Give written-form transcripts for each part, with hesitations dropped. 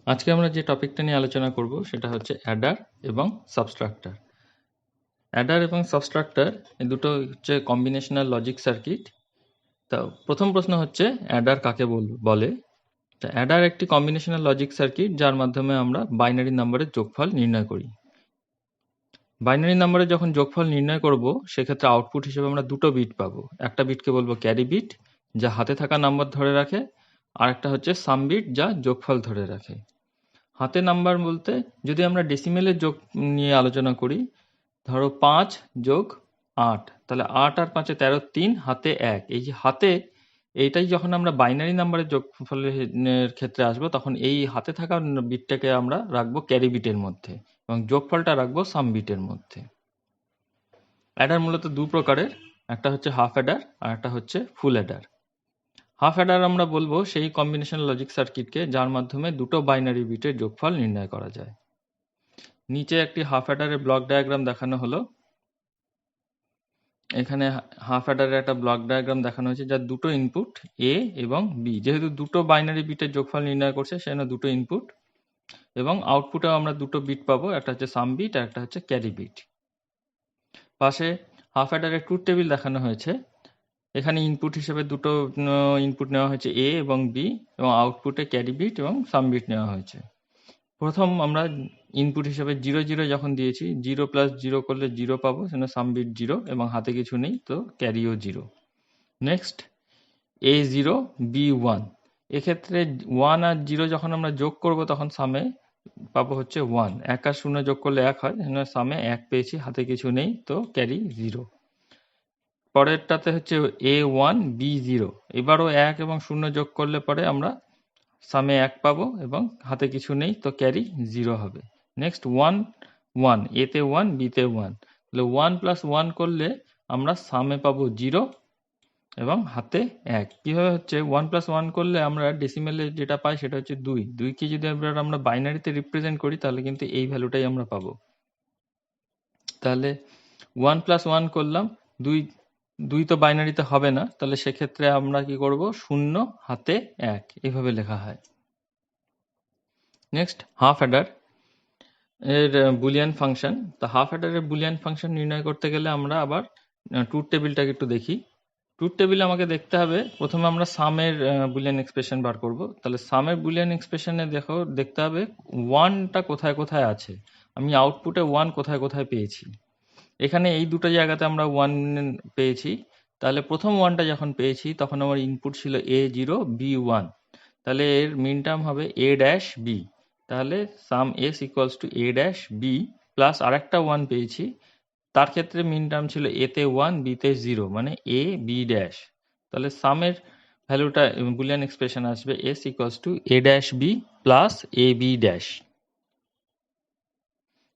আজকে আমরা যে টপিকটা নিয়ে আলোচনা করব সেটা হচ্ছে অ্যাডার এবং সাবস্ট্রাক্টর। অ্যাডার এবং সাবস্ট্রাক্টর এই দুটো হচ্ছে কম্বিনেশনাল লজিক সার্কিট। তা প্রথম প্রশ্ন হচ্ছে অ্যাডার কাকে বলে। তা অ্যাডার একটি কম্বিনেশনাল লজিক সার্কিট যার মাধ্যমে আমরা বাইনারি নাম্বারের যোগফল নির্ণয় করি। বাইনারি নাম্বারের যখন যোগফল নির্ণয় করব সেক্ষেত্রে আউটপুট হিসেবে আমরা দুটো বিট পাবো। একটা বিটকে বলবো ক্যারি বিট, যা হাতে থাকা নাম্বার ধরে রাখে, আর একটা হচ্ছে সাম বিট, যা যোগফল ধরে রাখে। হাতে নাম্বার বলতে যদি আমরা ডেসিমেলের যোগ নিয়ে আলোচনা করি, ধরো 5 যোগ 8, তাহলে 8 আর 5 13, 3 হাতে 1। এই যে হাতে, এইটাই যখন আমরা বাইনারি নাম্বারের যোগফলের ক্ষেত্রে আসবো, তখন এই হাতে থাকা বিটটাকে আমরা রাখবো ক্যারি বিটের মধ্যে এবং যোগফলটা রাখবো সাম বিটের মধ্যে। অ্যাডার মূলত দু প্রকারের, একটা হচ্ছে হাফ অ্যাডার আর একটা হচ্ছে ফুল অ্যাডার। হাফ অ্যাডার আমরা বলবো সেই কম্বিনেশন লজিক সার্কিটকে যার মাধ্যমে দুটো বাইনারি বিটের যোগফল নির্ণয় করা যায়। নিচে একটি হাফ অ্যাডারের ব্লক ডায়াগ্রাম দেখানো হলো। এখানে হাফ অ্যাডারের একটা ব্লক ডায়াগ্রাম দেখানো হয়েছে যার দুটো ইনপুট এ এবং বি। যেহেতু দুটো বাইনারি বিটের যোগফল নির্ণয় করছে সেজন্য দুটো ইনপুট, এবং আউটপুটেও আমরা দুটো বিট পাবো, একটা হচ্ছে সাম বিট আর একটা হচ্ছে ক্যারি বিট। পাশে হাফ অ্যাডারের ট্রুথ টেবিল দেখানো হয়েছে। এখানে ইনপুট হিসেবে দুটো ইনপুট নেওয়া হয়েছে এ এবং বি, এবং আউটপুটে ক্যারি বিট এবং সাম বিট নেওয়া হয়েছে। প্রথম আমরা ইনপুট হিসেবে 0 0 যখন দিয়েছি, 0 প্লাস 0 করলে 0 পাবো, সেখানে সাম বিট 0 এবং হাতে কিছু নেই, তো ক্যারিও 0। নেক্সট এ 0 বি 1, এক্ষেত্রে 1 আর 0 যখন আমরা যোগ করব তখন সামে পাবো হচ্ছে 1। 1 আর 0 যোগ করলে 1 হয়, সেখানে সামে 1 পেয়েছি, হাতে কিছু নেই, তো ক্যারি 0। পরেরটাতে হচ্ছে এ 1 বি 0, এবারও 1 এবং 0 যোগ করলে পরে আমরা সামে 1 পাবো এবং হাতে কিছু নেই, তো ক্যারি 0 হবে। নেক্সট 1 1, এতে 1 বিতে 1, তাহলে 1 প্লাস 1 করলে আমরা সামে পাবো 0 এবং হাতে 1। কিভাবে হচ্ছে 1 প্লাস 1 করলে আমরা ডেসিমেলে যেটা পাই সেটা হচ্ছে 2। 2কে যদি আমরা বাইনারিতে রিপ্রেজেন্ট করি তাহলে কিন্তু এই ভ্যালুটাই আমরা পাবো। তাহলে 1 প্লাস 1 করলাম, 2 2 তো বাইনারিতে হবে না, তাহলে সেক্ষেত্রে আমরা কি করব, 0 হাতে 1 এইভাবে লেখা হয়। নেক্সট হাফ অ্যাডার এর বুলিয়ান ফাংশন। তো হাফ অ্যাডারের বুলিয়ান ফাংশন নির্ণয় করতে গেলে আমরা আবার ট্রুথ টেবিলটাকে একটু দেখি। ট্রুথ টেবিলে আমাকে দেখতে হবে, প্রথমে আমরা সামের বুলিয়ান এক্সপ্রেশন বার করব। তাহলে সামের বুলিয়ান এক্সপ্রেশনে দেখতে হবে 1টা কোথায় কোথায় আছে, আমি আউটপুটে 1 কোথায় কোথায় পেয়েছি। এখানে এই দুটো জায়গাতে আমরা 1 পেয়েছি। তাহলে প্রথম 1টা যখন পেয়েছি তখন আমার ইনপুট ছিল a0 b1, তাহলে এর মিন টার্ম হবে a ড্যাশ b। তাহলে সাম s equals to a dash b plus আরেকটা 1 পেয়েছি, তার ক্ষেত্রে মিন টার্ম ছিল a তে 1 b তে 0, মানে a b ড্যাশ। তাহলে সামের ভ্যালুটা বুলিয়ান এক্সপ্রেশন আসবে s equals to a dash b plus a b dash.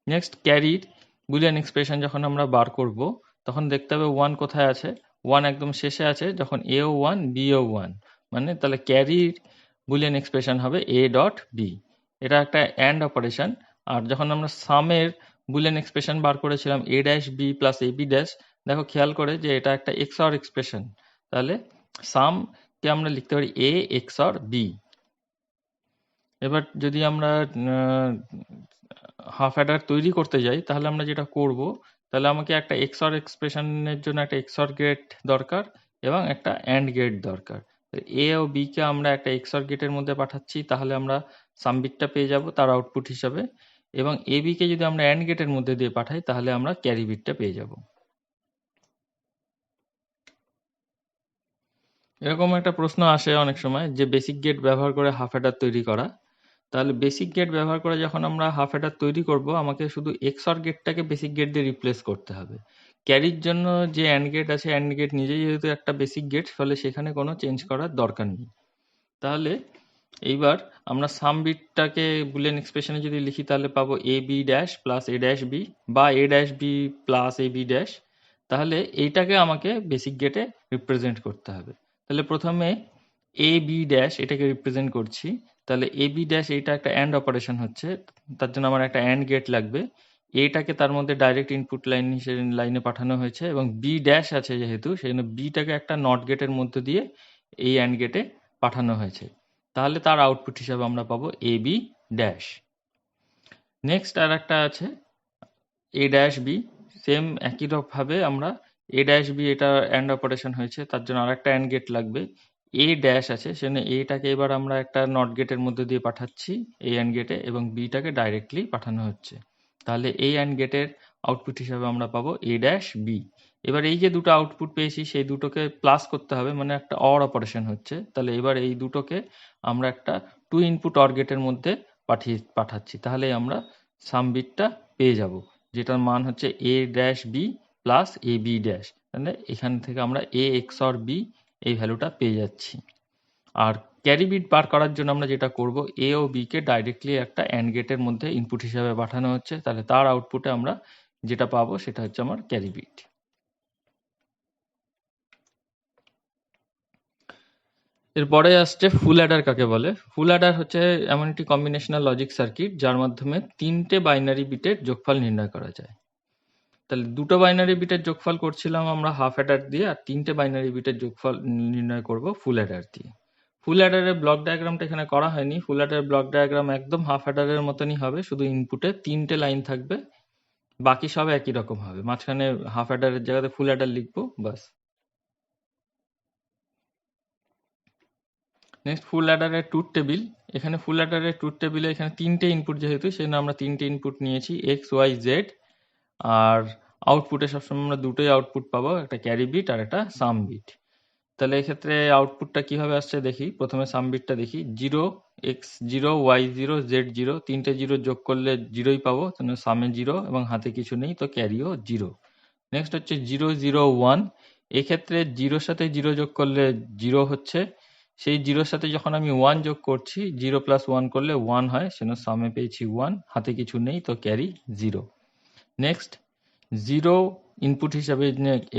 Next ক্যারির বুলিয়ান এক্সপ্রেশন যখন আমরা বার করব তখন দেখতে হবে 1 কোথায় আছে, 1 একদম শেষে আছে, যখন এও 1 বিও 1, মানে তাহলে ক্যারির বুলিয়ান এক্সপ্রেশন হবে a ডট b। এটা একটা অ্যান্ড অপারেশন। আর যখন আমরা সামের বুলিয়ান এক্সপ্রেশন বার করেছিলাম a dash b plus a b dash, দেখো খেয়াল করে যে এটা একটা XOR এক্সপ্রেশন, তাহলে সামকে আমরা লিখতে পারি a XOR b। এবার যদি আমরা হাফ অ্যাডার তৈরি করতে যাই তাহলে আমরা যেটা করব, তাহলে আমাকে একটা XOR এক্সপ্রেশনের জন্য একটা XOR গেট দরকার এবং একটা অ্যান্ড গেট দরকার। এ ও বি কে আমরা একটা XOR গেটের মধ্যে পাঠাচ্ছি, তাহলে আমরা সাম বিটটা পেয়ে যাব তার আউটপুট হিসাবে, এবং এ বি কে যদি আমরা অ্যান্ড গেটের মধ্যে দিয়ে পাঠাই তাহলে আমরা ক্যারি বিটটা পেয়ে যাব। এরকম একটা প্রশ্ন আসে অনেক সময় যে বেসিক গেট ব্যবহার করে হাফ অ্যাডার তৈরি করা। তাহলে বেসিক গেট ব্যবহার করে যখন আমরা হাফ অ্যাডার তৈরি করব, আমাকে শুধু XOR গেটটাকে বেসিক গেট দিয়ে রিপ্লেস করতে হবে। ক্যারির জন্য যে অ্যান্ড গেট আছে, অ্যান্ড গেট নিজেই যেহেতু একটা বেসিক গেট, ফলে সেখানে কোনো চেঞ্জ করার দরকার নেই। তাহলে এইবার আমরা সাম বিটটাকে বুলিয়ান এক্সপ্রেশনে যদি লিখি তাহলে পাবো A B dash plus a dash B বা a dash B plus A B dash. তাহলে এইটাকে আমাকে বেসিক গেটে রিপ্রেজেন্ট করতে হবে। তাহলে প্রথমে এ বি ড্যাশ এটাকে রিপ্রেজেন্ট করছি। তাহলে এ বি ড্যাশ এইটা একটা অ্যান্ড অপারেশন হচ্ছে, তার জন্য আমার একটা অ্যান্ড গেট লাগবে। এটাকে তার মধ্যে ডাইরেক্ট ইনপুট লাইন হিসেবে লাইনে পাঠানো হয়েছে, এবং বি ড্যাশ আছে যেহেতু সেই জন্য বিটাকে একটা নট গেটের মধ্যে দিয়ে এই অ্যান্ড গেটে পাঠানো হয়েছে। তাহলে তার আউটপুট হিসাবে আমরা পাবো এ বি ড্যাশ। নেক্সট আর একটা আছে এ ড্যাশ বি, সেম একই ভাবে আমরা এ ড্যাশ বি, এটা অ্যান্ড অপারেশন হয়েছে, তার জন্য আরেকটা অ্যান্ড গেট লাগবে। এ ড্যাশ আছে, সেজন্য এটাকে এবার আমরা একটা নট গেটের মধ্যে দিয়ে পাঠাচ্ছি এই অ্যান্ড গেটে, এবং বিটাকে ডাইরেক্টলি পাঠানো হচ্ছে। তাহলে এই অ্যান্ড গেটের আউটপুট হিসাবে আমরা পাবো এ ড্যাশ বি। এবার এই যে দুটো আউটপুট পেয়েছি সেই দুটোকে প্লাস করতে হবে, মানে একটা অর অপারেশন হচ্ছে। তাহলে এবার এই দুটোকে আমরা একটা টু ইনপুট অর গেটের মধ্যে পাঠাচ্ছি, তাহলে আমরা সাম বিটটা পেয়ে যাব, যেটার মান হচ্ছে a dash B plus A B dash. মানে এখান থেকে আমরা এ এক্সঅর বি এই ভ্যালুটা পেয়ে যাচ্ছি। আর ক্যারি বিট বার করার জন্য আমরা যেটা করব, এ ও বি কে ডাইরেক্টলি একটা অ্যান্ড গেটের মধ্যে ইনপুট হিসাবে পাঠানো হচ্ছে, তাহলে তার আউটপুটে আমরা যেটা পাবো সেটা হচ্ছে আমার ক্যারি বিট। এরপরে আসছে ফুল অ্যাডার কাকে বলে। ফুল অ্যাডার হচ্ছে এমন একটি কম্বিনেশনাল লজিক সার্কিট যার মাধ্যমে 3টে বাইনারি বিটের যোগফল নির্ণয় করা যায়। তাহলে দুটো বাইনারি বিটের যোগফল করছিলাম আমরা হাফ অ্যাডার দিয়ে, আর 3টে বাইনারি বিটের যোগফল নির্ণয় করব ফুল অ্যাডার দিয়ে। ফুল অ্যাডারের ব্লক ডায়াগ্রামটা এখানে করা হয়নি। ফুল অ্যাডারের ব্লক ডায়াগ্রাম একদম হাফ অ্যাডারের মতনই হবে, শুধু ইনপুটে 3টে লাইন থাকবে, বাকি সব একই রকম হবে। মাঝখানে হাফ অ্যাডারের জায়গাতে ফুল অ্যাডার লিখবো, বাস। নেক্সট ফুল অ্যাডারের ট্রুথ টেবিল। এখানে ফুল অ্যাডারের ট্রুথ টেবিলে এখানে 3টে ইনপুট যেহেতু, সেজন্য আমরা 3টে ইনপুট নিয়েছি এক্স ওয়াই জেড, আর আউটপুটে সবসময় আমরা দুটোই আউটপুট পাবো, একটা ক্যারি বিট আর একটা সাম বিট। তাহলে এক্ষেত্রে আউটপুটটা কিভাবে আসছে দেখি। প্রথমে সাম বিটটা দেখি, 0 এক্স 0 ওয়াই 0 জেড 0, 3টে জিরো যোগ করলে জিরোই পাবো, তাহলে সামে 0 এবং হাতে কিছু নেই, তো ক্যারিও 0। নেক্সট হচ্ছে 0 0 1, এক্ষেত্রে 0-র সাথে 0 যোগ করলে 0 হচ্ছে, সেই 0-র সাথে যখন আমি 1 যোগ করছি, 0 প্লাস 1 করলে 1 হয়, সেজন্য সামে পেয়েছি 1, হাতে কিছু নেই, তো ক্যারি 0। নেক্সট 0 ইনপুট হিসাবে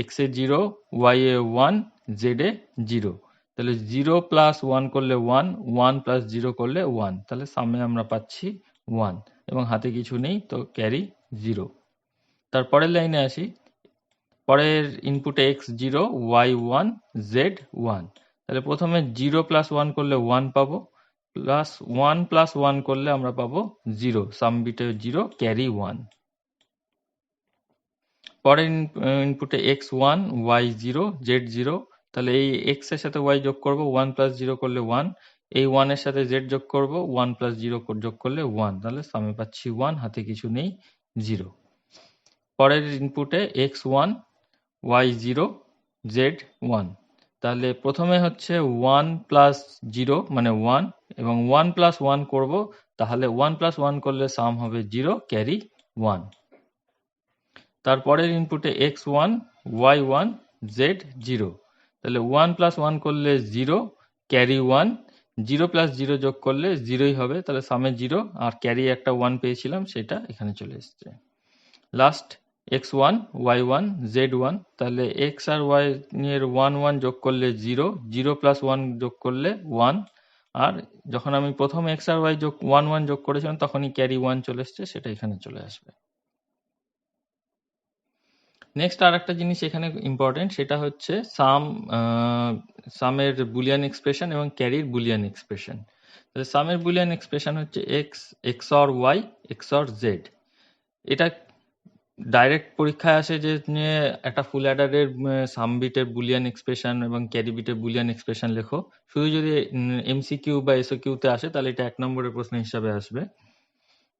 x A 0, Y A 1, Z এ 0, তাহলে 0 প্লাস 1 করলে 1, 1 প্লাস 0 করলে 1, তাহলে সামনে আমরা পাচ্ছি 1 এবং হাতে কিছু নেই, তো ক্যারি 0। তারপরের লাইনে আসি, পরের ইনপুটে এক্স 0, ওয়াই 1, জেড 1, তাহলে প্রথমে 0 প্লাস 1 করলে 1 পাবো, প্লাস 1 প্লাস 1 করলে আমরা পাবো 0, সাম বিটে 0, ক্যারি 1। পরের ইনপুটে এক্স 1, ওয়াই 0, জেড 0, তাহলে এই এক্স এর সাথে ওয়াই যোগ করব, 1 প্লাস 0 করলে 1, এই 1 এর সাথে জেড যোগ করব, 1 প্লাস 0 যোগ করলে 1, তাহলে সামে পাচ্ছি 1, হাতে কিছু নেই, 0। পরের ইনপুটে এক্স 1, ওয়াই 0, জেড 1, তাহলে প্রথমে হচ্ছে 1 প্লাস 0 মানে 1, এবং 1 প্লাস 1 করব, তাহলে 1 প্লাস 1 করলে সাম হবে 0, ক্যারি 1। তারপরের ইনপুটে এক্স 1, ওয়াই 1, জেড 0, তাহলে 1 প্লাস 1 করলে 0, ক্যারি 1, 0 প্লাস 0 যোগ করলে 0ই হবে, তাহলে সামে 0 আর ক্যারি একটা 1 পেয়েছিলাম, সেটা এখানে চলে এসছে। লাস্ট এক্স 1, ওয়াই 1, জেড 1, তাহলে এক্স আর ওয়াই এর 1 1 যোগ করলে 0, 0 প্লাস 1 যোগ করলে 1, আর যখন আমি প্রথম এক্স আর ওয়াই 1 1 যোগ করেছিলাম তখনই ক্যারি 1 চলে এসছে, সেটা এখানে চলে আসবে। নেক্সট আর একটা জিনিস এখানে ইম্পর্টেন্ট, সেটা হচ্ছে সামের বুলিয়ান এক্সপ্রেশন এবং ক্যারির বুলিয়ান এক্সপ্রেশন। তাহলে সামের বুলিয়ান এক্সপ্রেশন হচ্ছে x XOR y XOR Z. এটা ডাইরেক্ট পরীক্ষায় আসে যে নিয়ে একটা ফুল অ্যাডারের সাম বিটের বুলিয়ান এক্সপ্রেশন এবং ক্যারি বিটের বুলিয়ান এক্সপ্রেশন লেখো। শুধু যদি এমসিকিউ বা এসওকিউতে আসে তাহলে এটা 1 নম্বরের প্রশ্ন হিসাবে আসবে।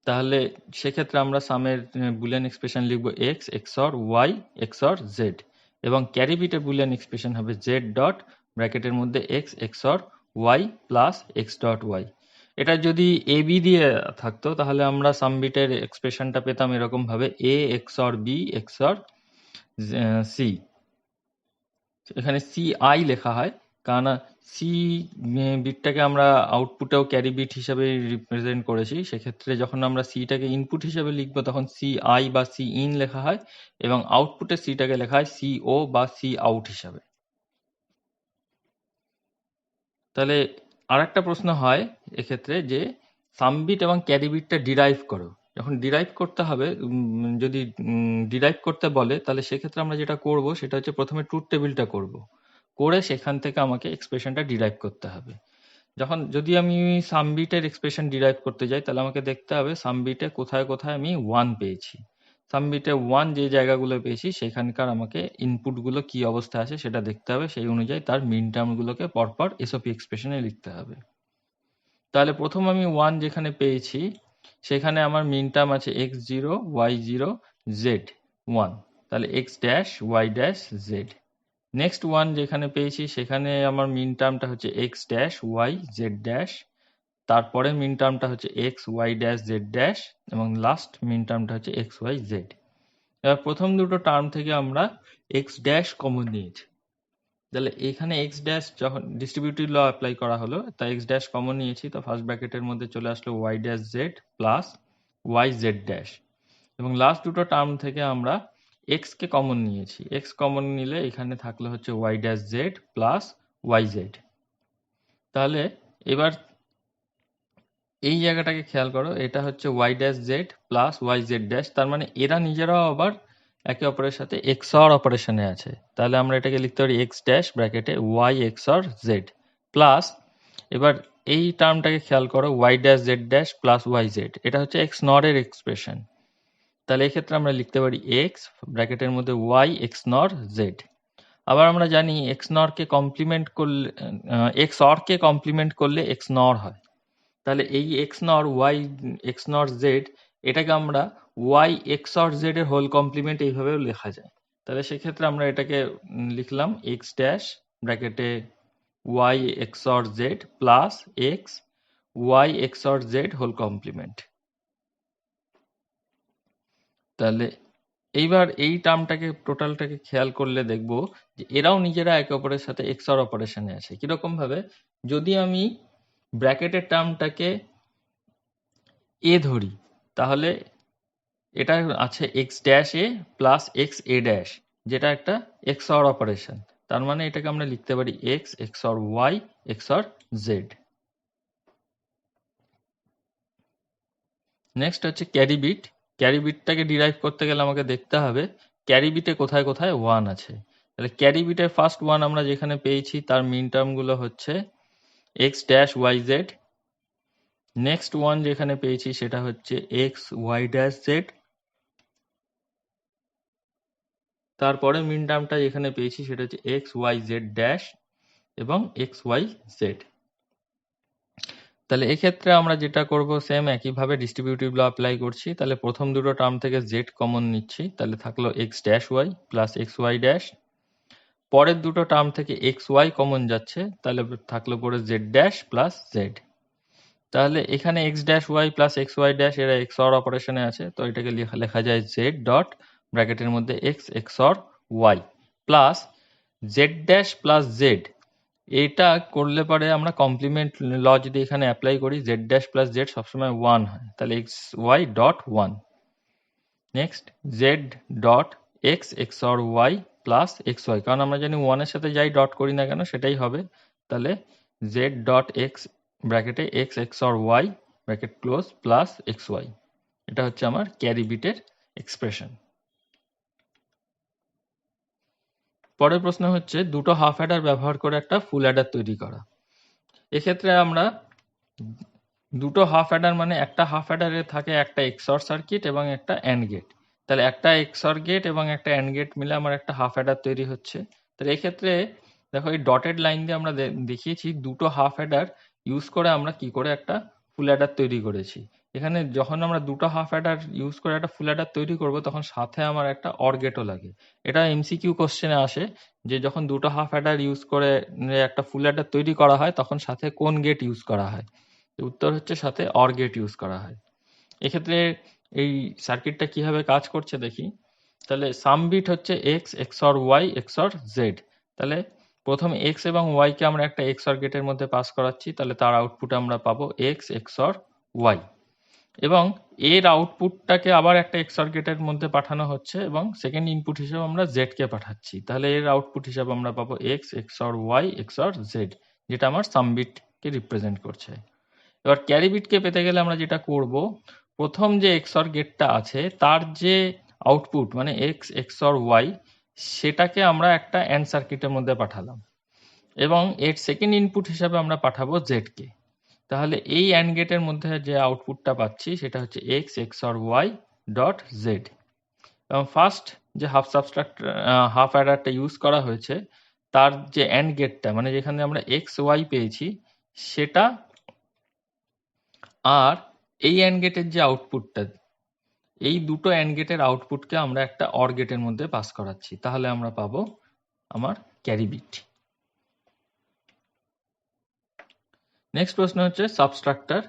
তাহলে সেক্ষেত্রে আমরা সামের বুলিয়ান এক্সপ্রেশন লিখব x XOR y XOR z, এবং ক্যারি বিটের বুলিয়ান এক্সপ্রেশন হবে জেড ডট ব্র্যাকেটের মধ্যে x XOR y plus x dot y. এটা যদি এ বি দিয়ে থাকতো তাহলে আমরা সাম বিটের এক্সপ্রেশনটা পেতাম এরকম ভাবে, এ এক্সঅর বি এক্সঅর সি। এখানে সি আই লেখা হয়, কারণ সি বিটটাকে আমরা আউটপুটেও ক্যারি বিট হিসাবে রিপ্রেজেন্ট করেছি। সেক্ষেত্রে যখন আমরা সিটাকে ইনপুট হিসাবে লিখবো তখন সি আই বা সি ইন লেখা হয়, এবং আউটপুটে সিটাকে লেখা হয় সি ও বা সি আউট হিসাবে। তাহলে আর একটা প্রশ্ন হয় এক্ষেত্রে যে সাম বিট এবং ক্যারি বিটটা ডিরাইভ করো। যখন ডিরাইভ করতে হবে, যদি ডিরাইভ করতে বলে, তাহলে সেক্ষেত্রে আমরা যেটা করব সেটা হচ্ছে প্রথমে ট্রুথ টেবিলটা করব, করে সেখান থেকে আমাকে এক্সপ্রেশনটা ডিরাইভ করতে হবে। যদি আমি সাম বিটের এক্সপ্রেশন ডিরাইভ করতে যাই, তাহলে আমাকে দেখতে হবে সাম বিটে কোথায় কোথায় আমি 1 পেয়েছি। সাম বিটে 1 যে জায়গাগুলো পেয়েছি সেখানকার আমাকে ইনপুটগুলো কি অবস্থায় আছে সেটা দেখতে হবে, সেই অনুযায়ী তার মিন টার্মগুলোকে পরপর এসওপি এক্সপ্রেশনে লিখতে হবে। তাহলে প্রথম আমি 1 যেখানে পেয়েছি সেখানে আমার মিন টার্ম আছে x0 y0 z1, তাহলে x dash y dash z। Next 1 যেখানে পেয়েছি সেখানে আমার মিন টার্মটা হচ্ছে x dash y z dash, তারপরে মিন টার্মটা হচ্ছে x y dash z dash, এবং লাস্ট মিন টার্মটা হচ্ছে x y z। এবার প্রথম দুটো টার্ম থেকে আমরা x ড্যাশ কমন নিয়েছি, তাহলে এখানে x ড্যাশ যখন ডিস্ট্রিবিউটিভ ল অ্যাপ্লাই করা হলো তাই x ড্যাশ কমন নিয়েছি, তো ফার্স্ট ব্র্যাকেটের মধ্যে চলে আসলো y dash z plus y z dash, এবং লাস্ট দুটো টার্ম থেকে আমরা x কে কমন নিয়েছি, x কমন নিলে এখানে থাকলো হচ্ছে y dash z plus y z। তাহলে এবার এই জায়গাটাকে খেয়াল করো, এটা হচ্ছে y dash z plus y z dash, তার মানে এরা নিজেরাও আবার একে অপরের সাথে XOR অপারেশনে আছে। তাহলে আমরা এটাকে লিখতে পারি x ড্যাশ ব্র্যাকেটে y XOR z প্লাস, এবার এই টার্মটাকে খেয়াল করো y dash z dash plus y z, এটা হচ্ছে x নর এর এক্সপ্রেশন। তাহলে এক্ষেত্রে আমরা লিখতে পারি x ব্র্যাকেটের মধ্যে y x নর z। আবার আমরা জানি x নর কে কমপ্লিমেন্ট করলে x অর কে কমপ্লিমেন্ট করলে x নর হয়। তাহলে এই x নর y x নর z, এটাকে আমরা y XOR z এর হোল কমপ্লিমেন্ট এইভাবেও লেখা যায়। তাহলে সেক্ষেত্রে আমরা এটাকে লিখলাম x ড্যাশ ব্র্যাকেটে y XOR z প্লাস x y XOR z whole complement. তাহলে এইবার এই টার্মটাকে টোটালটাকে খেয়াল করলে দেখব যে এরাও নিজেরা একে অপরের সাথে XOR অপারেশনে আছে। কিরকম ভাবে, যদি আমি ব্র্যাকেটের টার্মটাকে এ ধরি তাহলে এটা আছে x dash a plus x a dash, যেটা একটা XOR অপারেশন। তার মানে এটাকে আমরা লিখতে পারি x XOR y XOR z। Next হচ্ছে ক্যারি বিট। ক্যারি বিটটাকে ডিরাইভ করতে গেলে আমাকে দেখতে হবে ক্যারি বিটে কোথায় কোথায় 1 আছে। তাহলে ক্যারি বিটের ফার্স্ট 1 আমরা যেখানে পেয়েছি তার মিন টার্মগুলো হচ্ছে x dash y z। Next 1 যেখানে পেয়েছি সেটা হচ্ছে x y ড্যাশ z। তারপরে মিন টার্মটা যেখানে পেয়েছি সেটা হচ্ছে x y z ড্যাশ এবং x y z। তাহলে এক্ষেত্রে আমরা যেটা করব সেম একইভাবে ডিস্ট্রিবিউটিভ ল অ্যাপ্লাই করছি। তাহলে প্রথম দুটো টার্ম থেকে z কমন নিচ্ছি, তাহলে থাকলো x dash y plus x y dash. পরের দুটো টার্ম থেকে x y কমন যাচ্ছে, তাহলে থাকলো পরে z ড্যাশ প্লাস z। তাহলে এখানে x dash y plus x y dash এরা XOR অপারেশনে আছে, তো এটাকে লেখা যায় z ডট ব্র্যাকেটের মধ্যে x XOR y plus z dash plus z। এটা করলে পরে আমরা কমপ্লিমেন্ট ল যদি এখানে অ্যাপ্লাই করি z ড্যাশ প্লাস z সবসময় 1 হয়, তাহলে x y dot 1। Next z dot x XOR y plus x y, কারণ আমরা জানি 1 এর সাথে যাই ডট করি না কেন সেটাই হবে। তাহলে z ডট x ব্র্যাকেটে x XOR y bracket close plus x y। এটা হচ্ছে আমার ক্যারি বিটের এক্সপ্রেশন। পরের প্রশ্ন হচ্ছে দুটো হাফ অ্যাডার ব্যবহার করে একটা ফুল অ্যাডার তৈরি করা। এক্ষেত্রে আমরা দুটো হাফ অ্যাডার মানে একটা হাফ অ্যাডারে থাকে একটা XOR সার্কিট এবং একটা অ্যান্ড গেট। তাহলে একটা XOR গেট এবং একটা অ্যান্ড গেট মিলে আমার একটা হাফ অ্যাডার তৈরি হচ্ছে। তাহলে এক্ষেত্রে দেখো এই ডটেড লাইন দিয়ে আমরা দেখিয়েছি দুটো হাফ অ্যাডার ইউজ করে আমরা কি করে একটা ফুল অ্যাডার তৈরি করেছি। এখানে যখন আমরা দুটো হাফ অ্যাডার ইউজ করে একটা ফুল অ্যাডার তৈরি করব তখন সাথে আমার একটা অর গেটও লাগে। এটা MCQ কোশ্চেনে আসে যে যখন দুটো হাফ অ্যাডার ইউজ করে একটা ফুল অ্যাডার তৈরি করা হয় তখন সাথে কোন গেট ইউজ করা হয়। উত্তর হচ্ছে সাথে অর গেট ইউজ করা হয়। এক্ষেত্রে এই সার্কিটটা কিভাবে কাজ করছে দেখি। তাহলে সাম বিট হচ্ছে x XOR y XOR z। তাহলে প্রথম x এবং y কে আমরা একটা XOR গেটের মধ্যে পাস করাচ্ছি, তাহলে তার আউটপুট আমরা পাবো x XOR y, এবং এর আউটপুটটাকে আবার একটা XOR গেটের মধ্যে পাঠানো হচ্ছে এবং সেকেন্ড ইনপুট হিসেবে আমরা z কে পাঠাচ্ছি। তাহলে এর আউটপুট হিসেবে আমরা পাবো x XOR y XOR z, যেটা আমার সাম বিটকে রিপ্রেজেন্ট করছে। এবার ক্যারি বিটকে পেতে গেলে আমরা যেটা করব, প্রথম যে XOR গেটটা আছে তার যে আউটপুট মানে x XOR y সেটাকে আমরা একটা অ্যান্ড সার্কিটের মধ্যে পাঠালাম, এবং এর সেকেন্ড ইনপুট হিসাবে আমরা পাঠাবো জেড কে। তাহলে এই অ্যান্ড গেটের মধ্যে যে আউটপুটটা পাচ্ছি সেটা হচ্ছে X XOR Y dot Z. এবং ফার্স্ট যে হাফ অ্যাডারটা ইউজ করা হয়েছে তার যে অ্যান্ড গেটটা, মানে যেখানে আমরা এক্স ওয়াই পেয়েছি সেটা, আর এই অ্যান্ড গেটের যে আউটপুটটা, এই দুটো অ্যান্ড গেটের আউটপুটকে আমরা একটা অর গেটের মধ্যে পাস করাচ্ছি। তাহলে আমরা পাবো আমার ক্যারি বিট। নেক্সট প্রশ্ন হচ্ছে সাবস্ট্রাক্টর।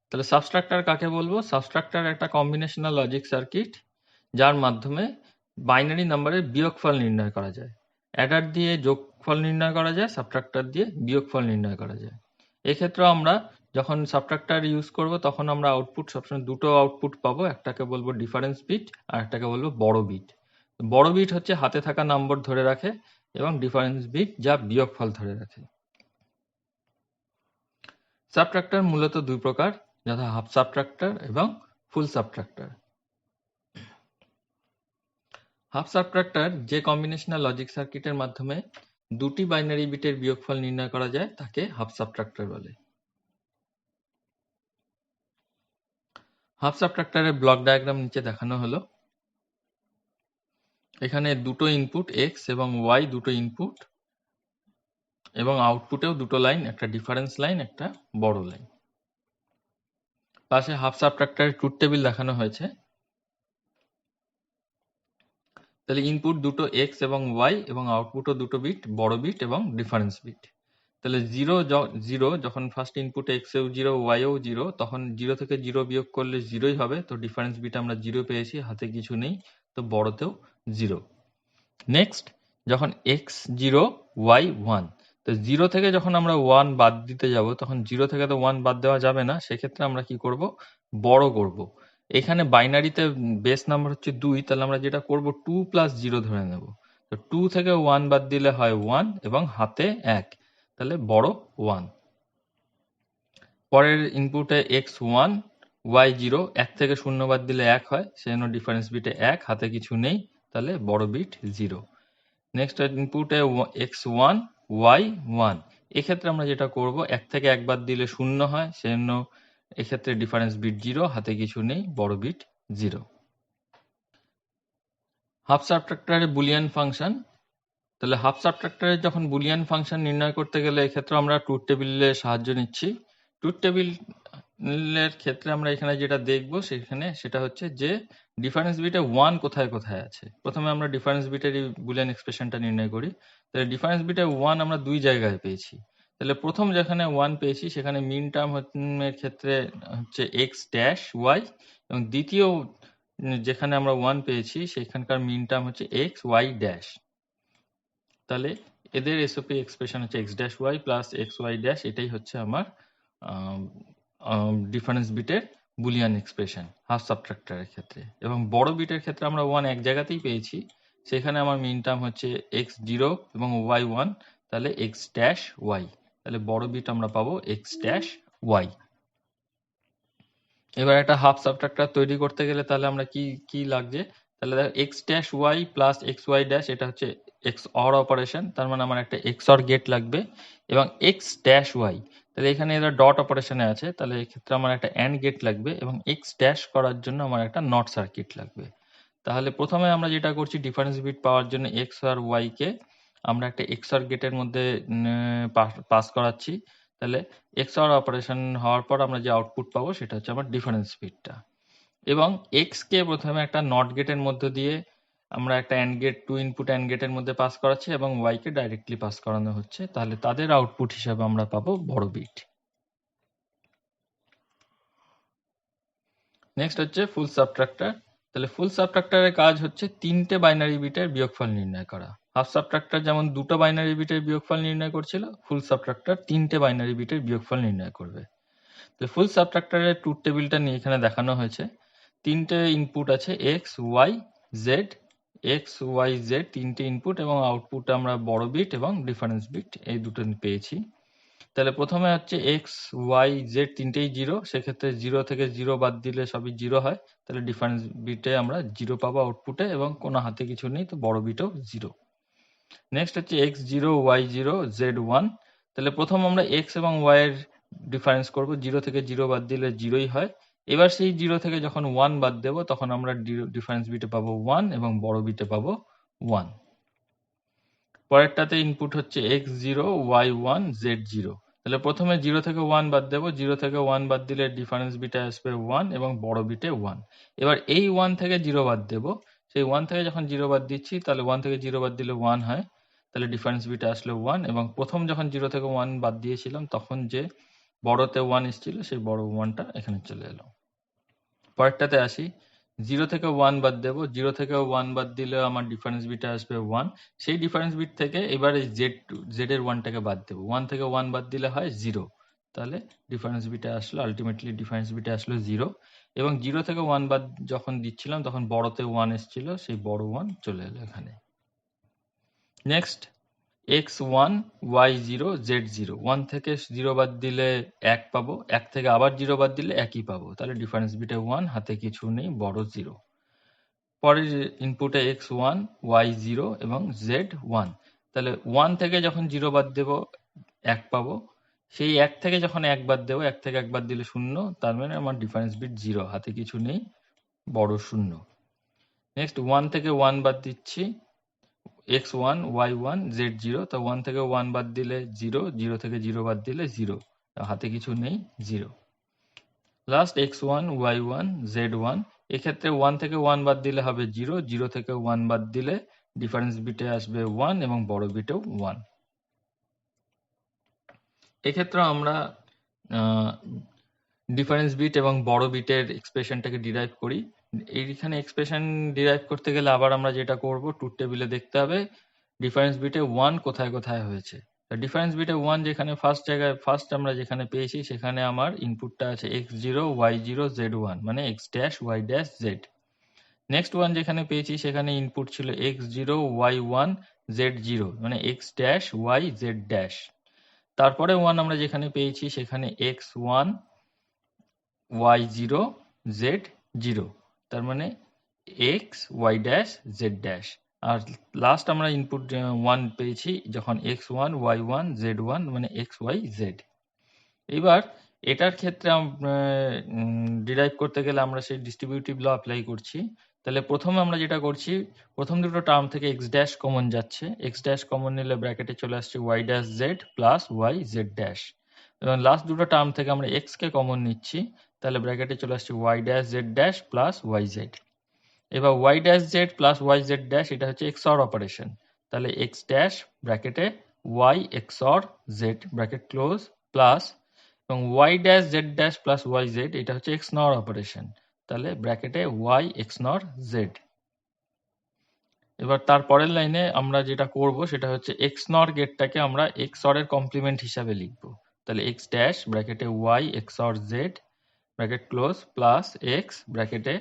তাহলে সাবস্ট্রাক্টর কাকে বলবো? সাবস্ট্রাক্টর একটা কম্বিনেশনাল লজিক সার্কিট যার মাধ্যমে বাইনারি নাম্বারের বিয়োগফল নির্ণয় করা যায়। অ্যাডার দিয়ে যোগফল নির্ণয় করা যায়, সাবট্রাক্টর দিয়ে বিয়োগফল নির্ণয় করা যায়। এক্ষেত্রে আমরা যখন সাবট্রাক্টর ইউজ করব তখন আমরা আউটপুট সবসময় দুটো আউটপুট পাবো, একটাকে বলবো ডিফারেন্স বিট আর একটাকে বলবো বড় বিট। বড় বিট হচ্ছে হাতে থাকা নম্বর ধরে রাখে এবং ডিফারেন্স বিট যা বিয়োগফল ধরে রাখে। সাবট্রাক্টর মূলত দুই প্রকার, যথা হাফ সাবট্রাক্টর এবং ফুল সাবট্রাক্টর। হাফ সাবট্রাক্টর যে কম্বিনেশনাল লজিক সার্কিটের মাধ্যমে দুটি বাইনারি বিটের বিয়োগফল নির্ণয় করা যায় তাকে হাফ সাবট্রাক্টর বলে। হাফ সাবট্রাক্টরের ব্লক ডায়াগ্রাম নিচে দেখানো হলো। এখানে দুটো ইনপুট এক্স এবং ওয়াই, দুটো ইনপুট, এবং আউটপুটেও দুটো লাইন, একটা ডিফারেন্স লাইন, একটা বড় লাইন। পাশে হাফ সাবট্রাক্টরের ট্রুথ টেবিল দেখানো হয়েছে। তাহলে ইনপুট দুটো এক্স এবং ওয়াই এবং আউটপুটও দুটো বিট, বড় বিট এবং ডিফারেন্স বিট। তাহলে জিরো যখন ফার্স্ট ইনপুট এক্সেও জিরো ওয়াইও জিরো, তখন জিরো থেকে জিরো বিয়োগ করলে জিরোই হবে। তো ডিফারেন্স বিট আমরা জিরো পেয়েছি, হাতে কিছু নেই, তো বড়তেও জিরো। নেক্সট যখন এক্স জিরো ওয়াই ওয়ান, তো জিরো থেকে যখন আমরা ওয়ান বাদ দিতে যাব তখন জিরো থেকে তো ওয়ান বাদ দেওয়া যাবে না, সেক্ষেত্রে আমরা কি করব, বড় করব। এখানে বাইনারিতে বেস নাম্বার হচ্ছে 2, তাহলে আমরা যেটা করব 2 প্লাস 0 ধরে নেব। তো 2 থেকে 1 বাদ দিলে হয় 1 এবং হাতে 1, তাহলে বড় 1। পরের ইনপুটে x1 y0, 1 থেকে 0 বাদ দিলে 1 হয়, সেজন্য ডিফারেন্স বিটে 1, হাতে কিছু নেই, তাহলে বড় বিট 0। নেক্সট ইনপুটে x1 y1, এক্ষেত্রে আমরা যেটা করব 1 থেকে 1 বাদ দিলে 0 হয়, সেজন্য এক্ষেত্রে ডিফারেন্স বিট 0, হাতে কিছু নেই, বড় বিট 0। হাফ সাবট্রাক্টরের বুলিয়ান ফাংশন। তাহলে হাফ সাবট্রাক্টরের যখন বুলিয়ান ফাংশন নির্ণয় করতে গেলে এক্ষেত্রে আমরা ট্রুথ টেবিলের সাহায্য নিচ্ছি। ট্রুথ টেবিলের ক্ষেত্রে আমরা এখানে যেটা দেখব সেটা হচ্ছে যে ডিফারেন্স বিটে 1 কোথায় কোথায় আছে। প্রথমে আমরা ডিফারেন্স বিটের বুলিয়ান এক্সপ্রেশনটা নির্ণয় করি। তাহলে ডিফারেন্স বিটে 1 আমরা দুই জায়গায় পেয়েছি। তাহলে প্রথম যেখানে 1 পেয়েছি সেখানে মিন টার্ম এর ক্ষেত্রে হচ্ছে এক্স ড্যাশ ওয়াই, এবং দ্বিতীয় যেখানে আমরা 1 পেয়েছি সেখানকার মিন টার্ম হচ্ছে এক্স ওয়াই ড্যাশ। তাহলে এদের এসওপি এক্সপ্রেশন হচ্ছে X dash Y plus X Y dash, এটাই হচ্ছে আমার ডিফারেন্স বিটের বুলিয়ান এক্সপ্রেশন হাফ সাবট্রাক্টরের ক্ষেত্রে। এবং বড় বিটের ক্ষেত্রে আমরা 1 এক জায়গাতেই পেয়েছি, সেখানে আমার মিন টার্ম হচ্ছে এক্স 0 এবং ওয়াই 1, তাহলে এক্স ড্যাশ ওয়াই, তাহলে বড় বিট আমরা পাবো এক্স ড্যাশ ওয়াই। এবার একটা হাফ সাবট্রাক্টর তৈরি করতে গেলে তাহলে আমরা কি লাগছে, তাহলে X dash Y plus X Y dash, এটা হচ্ছে এক্স অর অপারেশন, তার মানে আমার একটা এক্স অর গেট লাগবে। এবং এক্স ড্যাশ ওয়াই, তাহলে এখানে এরা ডট অপারেশনে আছে, তাহলে এক্ষেত্রে আমার একটা অ্যান্ড গেট লাগবে, এবং এক্স ড্যাশ করার জন্য আমার একটা নট সার্কিট লাগবে। তাহলে প্রথমে আমরা যেটা করছি, ডিফারেন্স বিট পাওয়ার জন্য এক্স আর ওয়াই কে আমরা একটা এক্স অর গেটের মধ্যে পাস করাচ্ছি। তাহলে এক্স অর অপারেশন হওয়ার পর আমরা যে আউটপুট পাবো সেটা হচ্ছে আমার ডিফারেন্স বিটটা। এবং এক্স কে প্রথমে একটা নট গেটের মধ্যে দিয়ে আমরা একটা অ্যান্ড গেট, 2 ইনপুট অ্যান্ড গেটের মধ্যে পাস করাচ্ছি, এবং ওয়াই কে ডাইরেক্টলি পাস করানো হচ্ছে, তাহলে তাদের আউটপুট হিসাবে আমরা পাবো বড় বিট। নেক্সট হচ্ছে ফুল সাবট্রাক্টর। তাহলে ফুল সাবট্রাক্টরের কাজ হচ্ছে 3টে বাইনারি বিটের বিয়োগফল নির্ণয় করা। হাফ সাবট্রাক্টর যেমন 2টো বাইনারি বিটের বিয়োগফল নির্ণয় করছিল, ফুল সাবট্রাক্টর 3টে বাইনারি বিটের বিয়োগফল নির্ণয় করবে। তো ফুল সাবট্রাক্টরের ট্রুথ টেবিলটা নিয়ে এখানে দেখানো হয়েছে। 3টে ইনপুট আছে X Y Z, X Y Z 3টে ইনপুট, এবং আউটপুট আমরা বড় বিট এবং ডিফারেন্স বিট এই দুটো পেয়েছি। তাহলে প্রথমে হচ্ছে এক্স ওয়াই জেড 3টেই 0, সেক্ষেত্রে 0 থেকে 0 বাদ দিলে সবই 0 হয়, তাহলে ডিফারেন্স বিটে আমরা 0 পাবো আউটপুটে, এবং কোনো হাতে কিছু নেই, তো বড় বিটও 0। নেক্সট হচ্ছে x0 y0 z1, তাহলে প্রথম আমরা x এবং y এর ডিফারেন্স করব, 0 থেকে 0 বাদ দিলে 0ই হয়। এবার সেই 0 থেকে যখন 1 বাদ দেব তখন আমরা ডিফারেন্স বিটে পাবো 1 এবং বড় বিটে পাবো 1। পরেরটাতে ইনপুট হচ্ছে x0 y1 z0। তাহলে প্রথমে 0 থেকে 1 বাদ দেব, 0 থেকে 1 বাদ দিলে ডিফারেন্স বিটে আসবে 1 এবং বড় বিটে 1। এবার এই 1 থেকে 0 বাদ দেব, সেই 1 থেকে যখন 0 বাদ দিচ্ছি তাহলে 1 থেকে 0 বাদ দিলে 1 হয়, তাহলে ডিফারেন্স বিটে আসলো 1 এবং প্রথম যখন 0 থেকে 1 বাদ দিয়েছিলাম তখন যে বড়তে 1 এসেছিল সেই বড় 1টা এখানে চলে এলো। পরেরটাতে আসি, 0 থেকে 1 বাদ দেব, 0 থেকে 1 বাদ দিলে আমার ডিফারেন্স বিটে আসবে 1। সেই ডিফারেন্স বিট থেকে এবারে z এর 1টাকে বাদ দেব, 1 থেকে 1 বাদ দিলে হয় 0, তাহলে ডিফারেন্স বিটে আসলো, আলটিমেটলি ডিফারেন্স বিটে আসলো 0। এবং 0 থেকে 1 বাদ যখন দিচ্ছিলাম তখন বড়তে 1 এসেছিল, সেই বড় 1 চলে এলো এখানে। নেক্সট x1 y0 z0, 1 থেকে 0 বাদ দিলে 1 পাবো, 1 থেকে আবার 0 বাদ দিলে 1ই পাবো, তাহলে ডিফারেন্স বিটে 1, হাতে কিছু নেই, বড় 0। পরের ইনপুটে x1 y0 এবং z1, তাহলে 1 থেকে যখন 0 বাদ দেব 1 পাবো, সেই 1 থেকে যখন 1 বাদ দেব, 1 থেকে 1 বাদ দিলে 0, তার মানে আমার ডিফারেন্স বিট 0, হাতে কিছু নেই, বড় 0। নেক্সট 1 থেকে 1 বাদ দিচ্ছি, x1 y1 z0, তো 1 থেকে 1 বাদ দিলে 0, 0 থেকে 0 বাদ দিলে 0, হাতে কিছু নেই, 0। লাস্ট x1 y1 z1, এক্ষেত্রে 1 থেকে 1 বাদ দিলে হবে 0, 0 থেকে 1 বাদ দিলে ডিফারেন্স বিটে আসবে 1 এবং বড় বিটেও 1। এক্ষেত্রে আমরা ডিফারেন্স বিট এবং বড় বিটের এক্সপ্রেশনটাকে ডিরাইভ করি। এইখানে এক্সপ্রেশন ডিরাইভ করতে গেলে আবার আমরা যেটা করব, ট্রুথ টেবিলে দেখতে হবে ডিফারেন্স বিটে 1 কোথায় কোথায় হয়েছে। ডিফারেন্স বিটে 1 যেখানে ফার্স্ট আমরা যেখানে পেয়েছি সেখানে আমার ইনপুটটা আছে x0 y0 z1, মানে x dash y dash z। Next 1 যেখানে পেয়েছি সেখানে ইনপুট ছিল x0 y1 z0, মানে x dash y z dash. তারপরে 1 আমরা যেখানে পেয়েছি সেখানে x1 y0 z0, তার মানে x y dash z dash. আর লাস্ট আমরা ইনপুট 1 পেয়েছি যখন x1 y1 z1, মানে x y z। এবার এটার ক্ষেত্রে ডিরাইভ করতে গেলে আমরা সেই ডিস্ট্রিবিউটিভ ল অ্যাপ্লাই করছি। তাহলে প্রথমে আমরা যেটা করছি, প্রথম দুটো টার্ম থেকে x ড্যাশ কমন যাচ্ছে, x ড্যাশ কমন নিলে ব্র্যাকেটে চলে আসছে y dash z plus y z dash, এবং লাস্ট দুটো টার্ম থেকে আমরা x কে কমন নিচ্ছি, তাহলে ব্র্যাকেটে চলে আসছে y dash z dash plus y z। এবার y dash z plus y z dash এটা হচ্ছে XOR অপারেশন, তাহলে x ড্যাশ ব্র্যাকেটে y XOR z bracket close plus, এবং y dash z dash plus y z এটা হচ্ছে XNOR operation, তাহলে ব্র্যাকেটে y XNOR z। এবার তার পরের লাইনে আমরা যেটা করব সেটা হচ্ছে XNOR গেটটাকে আমরা XOR এর কমপ্লিমেন্ট হিসাবে লিখব, তাহলে x ড্যাশ ব্র্যাকেটে y XOR z bracket close plus x ব্র্যাকেটে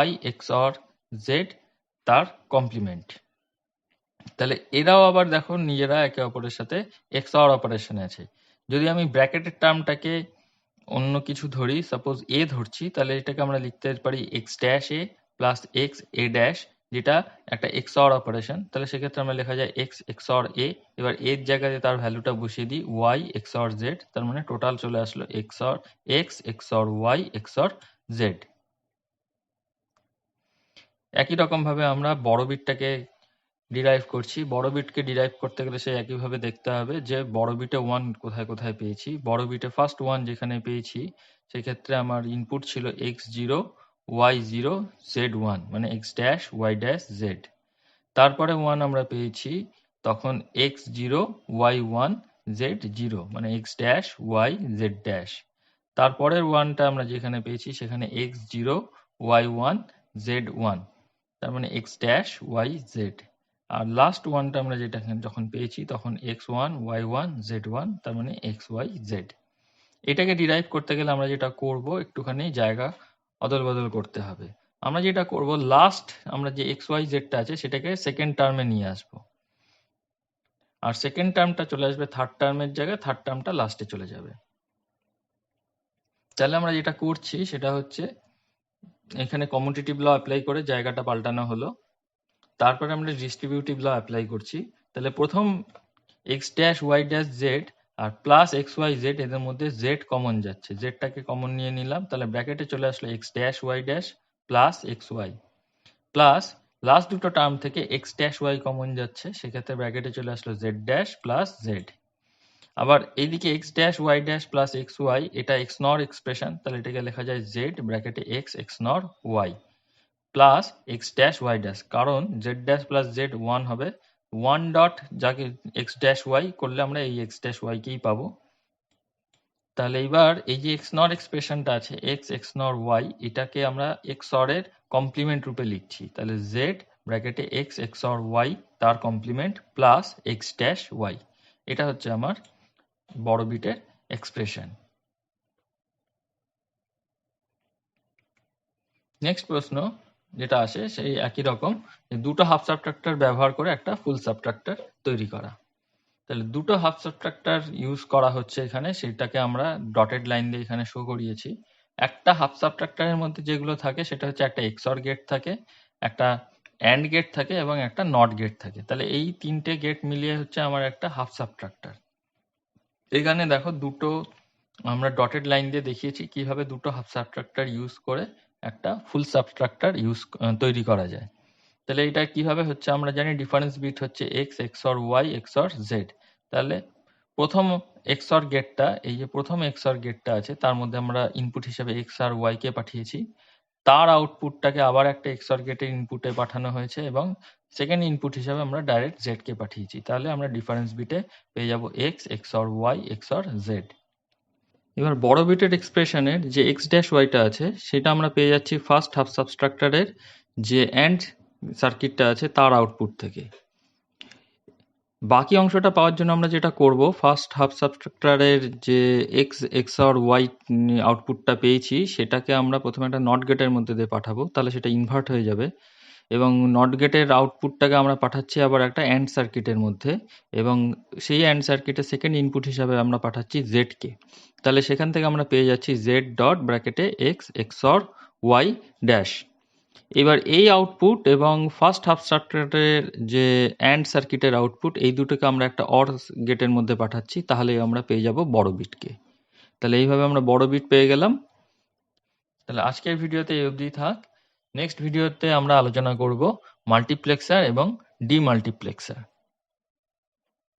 y XOR z তার কমপ্লিমেন্ট। তাহলে এরাও আবার দেখো নিজেরা একে অপরের সাথে XOR অপারেশনে আছে। যদি আমি ব্র্যাকেটের টার্মটাকে অন্য কিছু ধরি, সাপোজ a ধরছি, তাহলে এটাকে আমরা লিখতে পারি x dash a plus x a dash, যেটা একটা XOR অপারেশন। তাহলে সেক্ষেত্রে আমরা লেখা যায় x XOR a, এবার এর জায়গায় তার ভ্যালুটা বসিয়ে দিই y XOR z, তার মানে টোটাল চলে আসলো XOR x XOR y XOR z। একই রকম ভাবে আমরা বড় বিটটাকে ডিরাইভ করছি। বড় বিটকে ডিরাইভ করতে গেলে সেই একইভাবে দেখতে হবে যে বড় বিটে 1 কোথায় কোথায় পেয়েছি। বড় বিটে ফার্স্ট 1 যেখানে পেয়েছি সেক্ষেত্রে আমার ইনপুট ছিল x0 y0 z1, মানে x dash y dash z। তারপরে 1 আমরা পেয়েছি তখন x0 y1 z0, মানে x dash y z dash. তারপরের 1টা আমরা যেখানে পেয়েছি সেখানে x0 y1 z1, তার মানে x ড্যাশ y z। আর লাস্ট 1টা আমরা যেটা যখন পেয়েছি তখন x1 y1 z1, তার মানে x y z। এটাকে ডিরাইভ করতে গেলে আমরা যেটা করব, একটুখানি জায়গা অদল বদল করতে হবে। আমরা যেটা করব, লাস্ট আমরা যে x y z টা আছে সেটাকে সেকেন্ড টার্মে নিয়ে আসব, আর সেকেন্ড টার্মটা চলে আসবে থার্ড টার্মের জায়গায়, থার্ড টার্মটা লাস্টে চলে যাবে। তাহলে আমরা যেটা করছি সেটা হচ্ছে এখানে কমিউটেটিভ ল অ্যাপ্লাই করে জায়গাটা পাল্টানো হলো। তারপরে আমরা ডিস্ট্রিবিউটিভ ল অ্যাপ্লাই করছি। তাহলে প্রথম x dash y dash z আর প্লাস এক্স ওয়াই জেড, এদের মধ্যে জেড কমন যাচ্ছে, জেডটাকে কমন নিয়ে নিলাম, তাহলে ব্র্যাকেটে চলে আসলো X dash Y dash plus X Y, plus last দুটো টার্ম থেকে এক্স ড্যাশ ওয়াই কমন যাচ্ছে, সেক্ষেত্রে ব্র্যাকেটে চলে আসলো জেড ড্যাশ প্লাস জেড। আবার এইদিকে X dash Y dash plus X Y, এটা এক্স নর এক্সপ্রেশন, তাহলে এটাকে লেখা যায় জেড ব্র্যাকেটে x X nor Y plus x dash Y dash, কারণ জেড ড্যাশ প্লাস জেড 1 হবে, 1 ডট যাকে এক্স ড্যাশ ওয়াই করলে আমরা এই এক্স ড্যাশ ওয়াইকেই পাবো। তাহলে এবার এই যে এক্স নর এক্সপ্রেশনটা আছে এক্স এক্স নর ওয়াই, এটাকে আমরা এক্স অর এর কমপ্লিমেন্ট রূপে লিখছি, তাহলে জেড ব্র্যাকেটে এক্স এক্স অর ওয়াই তার complement plus x dash y, এটা হচ্ছে আমার বড় বিটের এক্সপ্রেশন। নেক্সট প্রশ্ন যেটা আসে সেই একই রকম, দুটো হাফ সাবট্রাক্টর ব্যবহার করে একটা ফুল সাবট্রাক্টর তৈরি করা। তাহলে দুটো হাফ সাবট্রাক্টর ইউজ করা হচ্ছে এখানে, সেটাকে আমরা ডটেড লাইন দিয়ে এখানে শো করিয়েছি। একটা হাফ সাবট্রাক্টরের মধ্যে যেগুলো থাকে সেটা হচ্ছে একটা এক্সঅর গেট থাকে, একটা অ্যান্ড গেট থাকে এবং একটা নট গেট থাকে। তাহলে এই তিনটে গেট মিলিয়ে হচ্ছে আমার একটা হাফ সাবট্রাক্টর। এখানে দেখো দুটো আমরা ডটেড লাইন দিয়ে দেখিয়েছি কিভাবে দুটো হাফ সাবট্রাক্টর ইউজ করে একটা ফুল সাবট্রাক্টর তৈরি করা যায়। তাহলে এটা কিভাবে হচ্ছে আমরা জানি ডিফারেন্স বিট হচ্ছে x XOR y XOR Z. তাহলে প্রথম এক্সঅর গেটটা, এই যে প্রথম এক্সঅর গেটটা আছে তার মধ্যে আমরা ইনপুট হিসেবে এক্স আর ওয়াই কে পাঠিয়েছি, তার আউটপুটটাকে আবার একটা এক্সঅর গেটের ইনপুটে পাঠানো হয়েছে এবং সেকেন্ড ইনপুট হিসেবে আমরা ডাইরেক্ট জেড কে পাঠিয়েছি। তাহলে আমরা ডিফারেন্স বিটে পেয়ে যাব x XOR y XOR Z. এবার বড় বিটের এক্সপ্রেশনের যে এক্স ড্যাশ ওয়াইটা আছে সেটা আমরা পেয়ে যাচ্ছি ফার্স্ট হাফ সাবস্ট্রাক্টরের যে অ্যান্ড সার্কিটটা আছে তার আউটপুট থেকে। বাকি অংশটা পাওয়ার জন্য আমরা যেটা করব, ফার্স্ট হাফ সাবট্রাক্টরের যে এক্স এক্স আর ওয়াই আউটপুটটা পেয়েছি সেটাকে আমরা প্রথমে একটা নট গেটের মধ্যে দিয়ে পাঠাবো, তাহলে সেটা ইনভার্ট হয়ে যাবে, এবং নট গেটের আউটপুটটাকে আমরা পাঠাচ্ছি আবার একটা অ্যান্ড সার্কিটের মধ্যে, এবং সেই অ্যান্ড সার্কিটের সেকেন্ড ইনপুট হিসাবে আমরা পাঠাচ্ছি জেডকে। তাহলে সেখান থেকে আমরা পেয়ে যাচ্ছি জেড ডট ব্র্যাকেটে এক্স এক্সর ওয়াই ড্যাশ। এবার এই আউটপুট এবং ফার্স্ট হাফ সাবট্রাক্টরের যে অ্যান্ড সার্কিটের আউটপুট, এই দুটোকে আমরা একটা অর গেটের মধ্যে পাঠাচ্ছি, তাহলে আমরা পেয়ে যাব বড় বিটকে। তাহলে এইভাবে আমরা বড় বিট পেয়ে গেলাম। তাহলে আজকের ভিডিওতে এই অবধি থাক। নেক্সট ভিডিওতে আমরা আলোচনা করব মাল্টিপ্লেক্সার এবং ডিমাল্টিপ্লেক্সার।